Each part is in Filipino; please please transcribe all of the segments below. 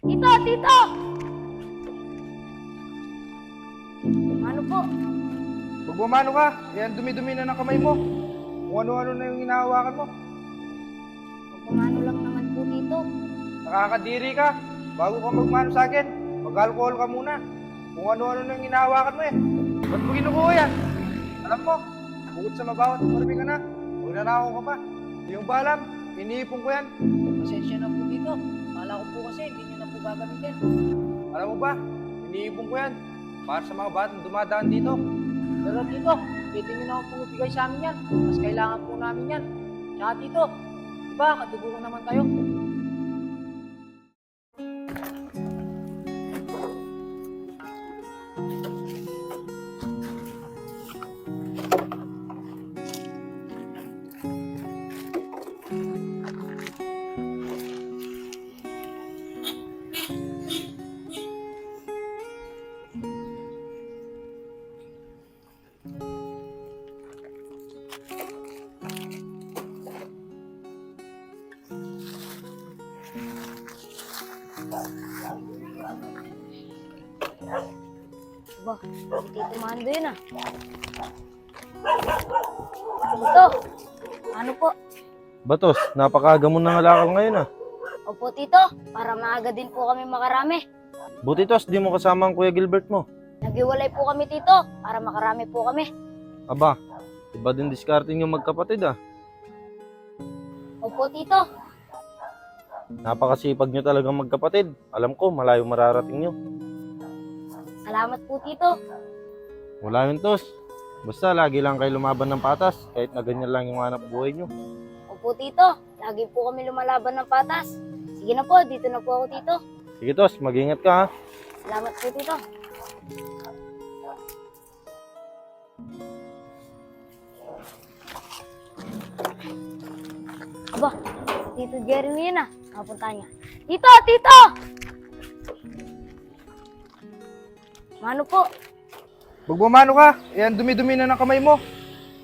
Tito! Tito! Ano po? Magmamano ka, yan dumi-dumi na ng kamay mo. Kung ano-ano na yung hinahawakan mo. Magpamano lang naman po dito. Nakakadiri ka. Bago ka magmano sa akin, mag-alcohol ka muna. Kung ano-ano na yung hinahawakan mo eh. Ba't mo kinukuha yan? Alam mo, bukod sa mabawat marami ka na, magnanakaw ka pa. Yung balam, iniipon ko yan. Pasensya na po dito. Kala ko po kasi hindi nyo na po gagamitin. Alam mo ba, iniipon ko yan. Para sa mga batang dumadaan dito. Pero dito, pwede nyo na po ibigay sa amin yan. Mas kailangan po namin yan. Tsaka dito, diba, kadugo ko naman kayo. Ba, si Tito Mando yun ah. Tito, ano po? Batos, napakaaga mo ng alakal ngayon ah. Opo Tito, para maaga din po kami makarami. Buti tos, di mo kasama ang Kuya Gilbert mo. Naghiwalay po kami Tito, para makarami po kami. Aba, iba din discarding yung magkapatid ah. Opo Tito, Napakasipag nyo talagang magkapatid. Alam ko, malayo mararating nyo. salamat po Tito. Wala yun tos. Basta lagi lang kayo lumaban ng patas, kahit na ganyan lang yung hanap buhay nyo. Opo Tito, lagi po kami lumalaban ng patas. Sige na po, dito na po ako Tito. Sige tos, mag-ingat ka ha. Salamat po Tito. Aba, Tito Jeremy yun ah. Nakapunta niya. Tito! Tito! Mano po? Magmamano ka, yan dumi-dumi na ng kamay mo.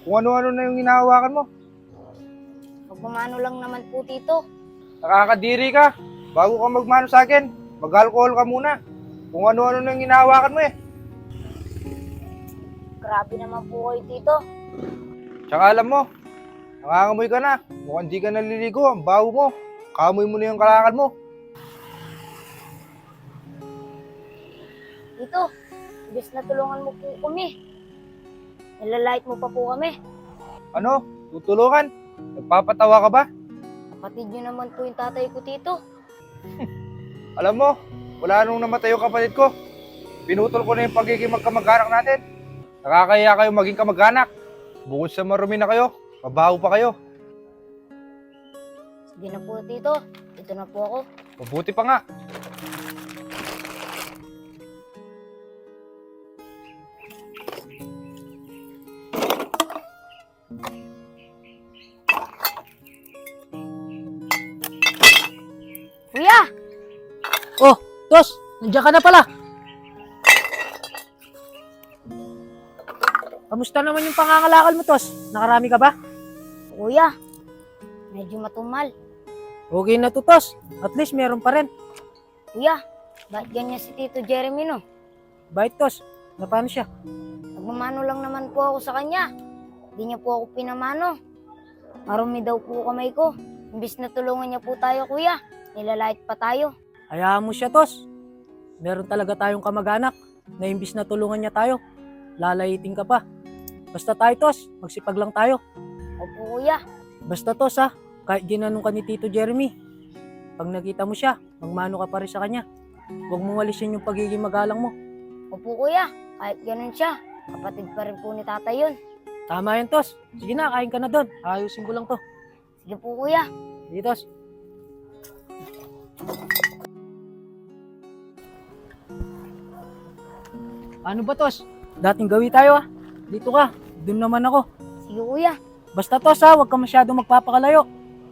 Kung ano-ano na yung hinahawakan mo. Magpamano lang naman po Tito. Nakakadiri ka. Bago ka magmano sa akin, mag-alcohol ka muna. Kung ano-ano na yung hinahawakan mo eh. Grabe naman po kayo Tito. Tsaka alam mo, nangangamoy ka na. Mukhang di ka naliligo, ang baho mo. Kamoy mo na yung kalakal mo. Tito, imbes na tulungan mo po kami. Nilalait mo pa po kami. Ano? Tutulungan? Nagpapatawa ka ba? Kapatid niyo naman po yung tatay ko Tito. Alam mo, wala nung namatay yung kapatid ko. Pinutol ko na yung pagiging magkamag-anak natin. Nakakaya kayo maging kamag-anak. Bukod sa marumi na kayo, mabaho pa kayo. Sige na po Tito, ito na po ako. Mabuti pa nga. Kuya! Oh, Tos, nandiyan ka na pala. Kamusta naman yung pangangalakal mo, Tos? Nakarami ka ba? Kuya, medyo matumal. Okay na to, Tos. At least meron pa rin. Kuya, ba't ganyan si Tito Jeremy no? Bait, Tos. Na paano siya? Nagmamano lang naman po ako sa kanya. Hindi niya po ako pinamano. Marumi daw po kamay ko. Imbis na tulungan niya po tayo kuya, nilalait pa tayo. Hayaan mo siya, Tos. Meron talaga tayong kamag-anak na imbis na tulungan niya tayo, lalayitin ka pa. Basta tayo, Tos. Magsipag lang tayo. Opo kuya, Basta, Tos, ha. Kahit ginanong ka ni Tito Jeremy, pag nakita mo siya, magmano ka pa rin sa kanya. Huwag mong walisin yung pagiging magalang mo. opo kuya, kahit ganun siya, kapatid pa rin po ni tatay yun. Tama yan, Tos. Sige na, kain ka na doon. Ayusin ko lang to. Sige po kuya. Sige, Tos. Ano ba, Tos? Dating gawi tayo, ha? Dito ka. Doon naman ako. Sige kuya, Basta, Tos, ha? Huwag ka masyadong magpapakalayo.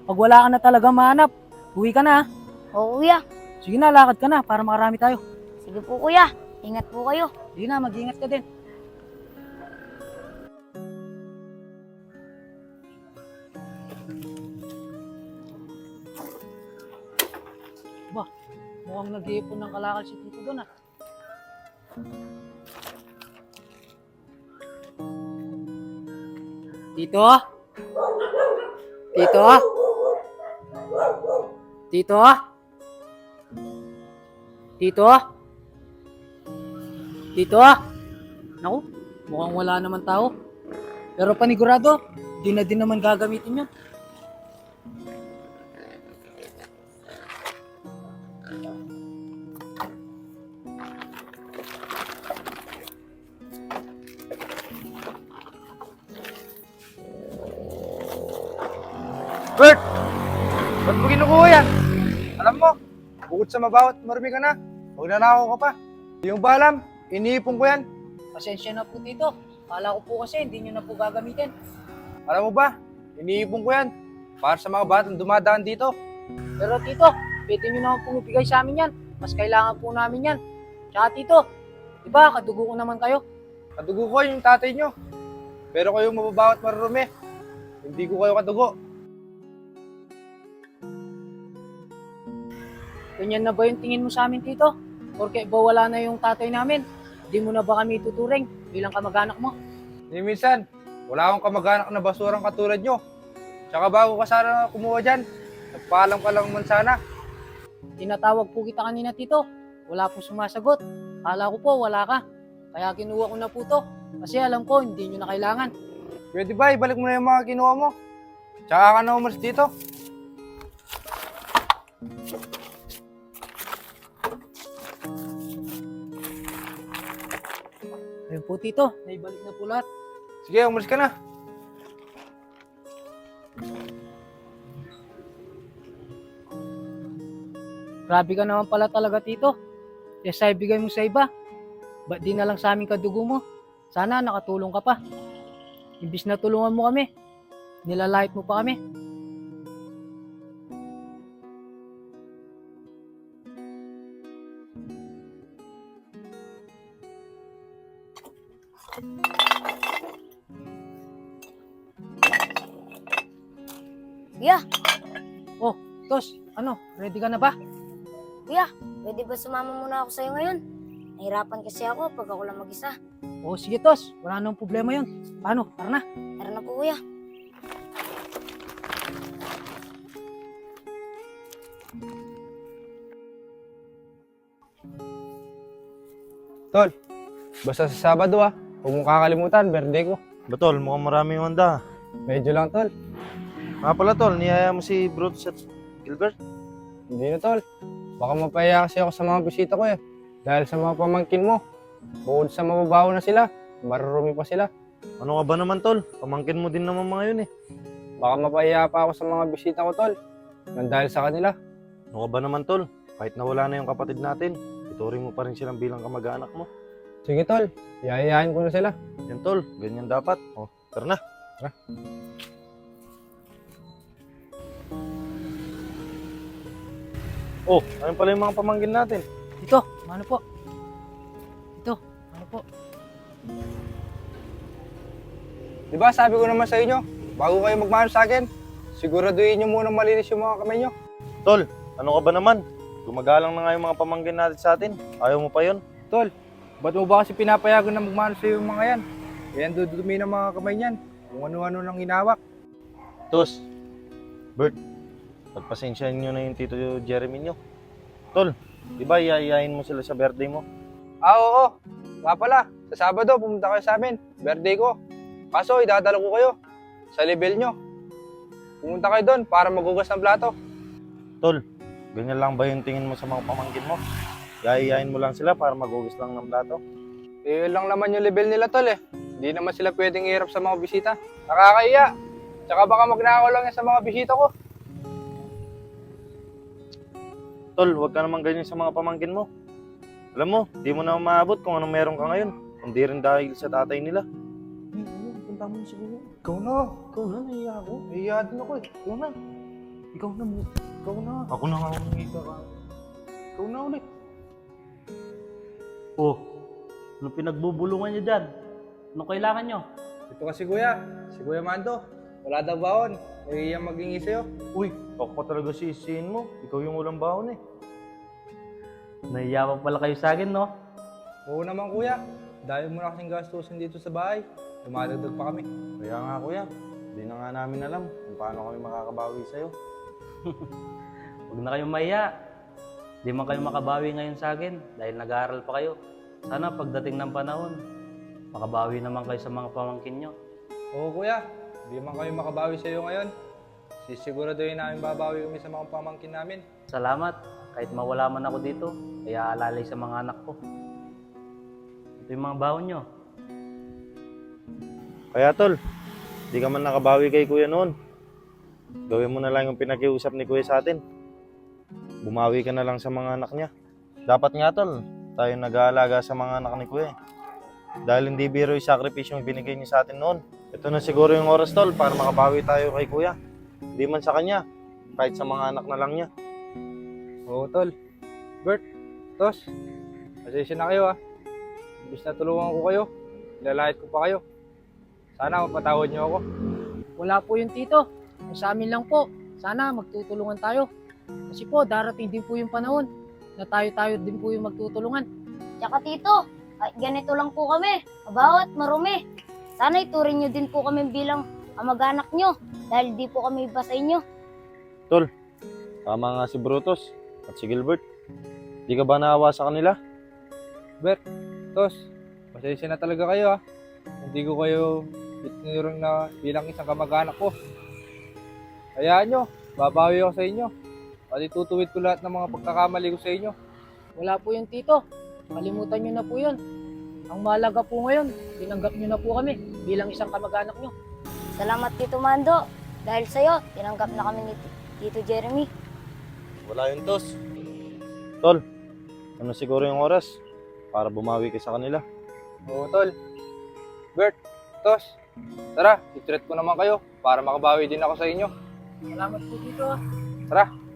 Pag wala ka na talaga mahanap, uwi ka na, ha? oo kuya. Sige na, lakad ka na para makarami tayo. Sige po kuya, ingat po kayo. Sige na, mag-ingat ka din. Ba, mukha Mukhang nag-iipon ng kalakal si Tito doon ah. Tito? Tito? Tito? Tito? Tito? Naku, mukhang wala naman tao. Pero panigurado, di na din naman gagamitin yun. Bert! Ba't mo kinukuha yan? Alam mo, bukod sa mabaho at marumi ka na, magnanakaw ka pa. Di mo ba alam? Iniipon ko yan. Pasensya na po Tito. Kala ko po kasi hindi nyo na po gagamitin. Alam mo ba? Iniipon ko yan. Para sa mga batang dumadaan dito. Pero Tito, pwede nyo naman po ibigay sa amin yan. Mas kailangan po namin yan. Tsaka Tito, di ba kadugo ko naman kayo? Kadugo ko yung tatay nyo. Pero kayong mababaho at marurumi, hindi ko kayo kadugo. Ganyan na ba yung tingin mo sa amin Tito? Porke ba wala na yung tatay namin? Di mo na ba kami tuturing bilang kamag-anak mo? Ni minsan, wala akong kamag-anak na basurang katulad nyo. Tsaka bago ka sana kumuha dyan, nagpaalam ka lang man sana. Tinatawag po kita kanina Tito. Wala pong sumasagot. Kala ko po wala ka. Kaya kinuha ko na po to. Kasi alam ko hindi nyo na kailangan. Pwede ba, ibalik mo na yung mga kinuha mo? Tsaka ka na umalis dito. Ayun po Tito, naibalik na po lahat. Sige, umalis ka na. Grabe ka naman pala talaga Tito. Kesa ibigay mo sa iba. Ba't di na lang sa aming kadugo mo? Sana nakatulong ka pa. Imbis na tulungan mo kami, nilalait mo pa kami. Kuya, Oh, Tos, ano, ready ka na ba? kuya, pwede ba sumama muna ako sa'yo ngayon? Nahirapan kasi ako pag ako lang mag-isa. Oh, sige Tos, wala nang problema yun. Paano, tara na. Tara na po kuya. Tol, basta sa Sabado huwag mong kakalimutan, birthday ko. Batol, mukhang marami yung handa. Medyo lang, Tol. Nga pala, Tol, niyaya mo si Brutus at Gilbert? Hindi na, Tol. Baka mapahiya kasi ako sa mga bisita ko Dahil sa mga pamangkin mo. Bukod sa mababaho na sila, marurumi pa sila. Ano ka ba naman, Tol? Pamangkin mo din naman mga yun eh. Baka mapahiya pa ako sa mga bisita ko, Tol. Nang dahil sa kanila. Ano ka ba naman, Tol? Kahit nawala na yung kapatid natin, ituring mo pa rin silang bilang kamag-anak mo. Sige, Tol. Yayayain ko na sila. Yan, Tol. Ganyan dapat. O, tara na. Tara. Oh, ayun pala yung mga pamangkin natin. Dito, ano po? Dito, ano po? Di ba sabi ko naman sa inyo, bago kayo magmahal sa akin, siguraduhin nyo munang malinis yung mga kamay nyo. Tol, ano ka ba naman? Gumagalang na nga yung mga pamangkin natin sa atin. Ayaw mo pa yun? Tol, ba't mo ba kasi pinapayagan na magmahal sa yung mga yan? Yan dudumi ng mga kamay niyan. Kung ano-ano nang hinawak. Tos, Bert, pagpasensyahan nyo na yung Tito Jeremy nyo. Tol, di ba iayain mo sila sa birthday mo? Oo. Nga pala, sa Sabado pumunta kayo sa amin. Birthday ko. Kaso idadala ko kayo sa level nyo. Pumunta kayo doon para maghugas ng plato. Tol, ganyan lang ba yung tingin mo sa mga pamangkin mo? Iayain mo lang sila para maghugas lang ng plato? Eh, yun lang naman yung level nila, Tol Hindi naman sila pwedeng ihirap sa mga bisita. Nakakahiya. Tsaka baka magnakaw lang yan sa mga bisita ko. Tol, huwag ka naman ganyan sa mga pamangkin mo. Alam mo, di mo na maabot kung anong meron ka ngayon. Hindi rin dahil sa tatay nila. Punta mo siguro. Ikaw na. Ikaw na, nahiya ako. Nahiya din ako Ikaw na. Ikaw na. Ikaw na. Ako na nga ang Ikaw na ulit. Oh, ano pinagbubulungan niyo dyan? Ano kailangan nyo? Ito kasi kuya. Si Kuya Mando. Wala daw baon. Nahiya maging sa'yo. Uy, ako pa talaga sisihin mo. Ikaw yung ulang baon eh. Nahiya pa pala kayo sa akin, no? Oo naman kuya, dahil mo na kasing gastusin dito sa bahay. Dumadagdag pa kami. Kaya nga kuya, hindi na nga namin alam kung paano kami makakabawi sa'yo. Huwag na kayong mahiya. Di man kayo makabawi ngayon sa akin dahil nag-aaral pa kayo. Sana pagdating ng panahon, makabawi naman kayo sa mga pamangkin nyo. Oo kuya, di man kami makabawi sa iyo ngayon. Sisiguraduhin namin babawi kami sa mga pamangkin namin. Salamat. Kahit mawala man ako dito, kaya alalay sa mga anak ko. Ito yung mga baon nyo. Kaya tol, di ka man nakabawi kay kuya noon. Gawin mo na lang yung pinakiusap ni kuya sa atin. Bumawi ka na lang sa mga anak niya. Dapat nga tol, tayo nag-aalaga sa mga anak ni kuya. Dahil hindi biro yung sakripisyo yung binigay niya sa atin noon. Ito na siguro yung oras tol para makabawi tayo kay kuya. Hindi man sa kanya, kahit sa mga anak na lang niya. Oo tol. Bert, Tos, pasensya na kayo Imbis na tulungan ko kayo, ilalait ko pa kayo. Sana mapatawad niyo ako. Wala po yun, Tito. Kung sa amin lang po, sana magtutulungan tayo. Kasi po, darating din po yung panahon na tayo-tayo din po yung magtutulungan. Tsaka tito, kahit ganito lang po kami, mabaho at marumi. Sana ituring nyo din po kami bilang kamag-anak nyo dahil di po kami iba sa inyo. Tama nga si Brutus at si Gilbert. Di ka ba naawa sa kanila? Bert, Tos, pasensya na talaga kayo Hindi ko kayo itinuring na bilang isang kamag-anak ko. Hayaan nyo, babawi ako sa inyo. At itutuwid ko lahat ng mga pagkakamali ko sa inyo. Wala po yun, Tito. Kalimutan nyo na po yun. Ang mahalaga po ngayon, tinanggap nyo na po kami bilang isang kamag-anak nyo. Salamat Tito Mando. Dahil sa'yo, tinanggap na kami ni Tito Jeremy. Wala yun, Tos. Tol, ano siguro yung oras para bumawi ka sa kanila? Oo, Tol. Bert, Tos, tara, i-treat ko naman kayo para makabawi din ako sa inyo. Salamat po, Tito. Tara.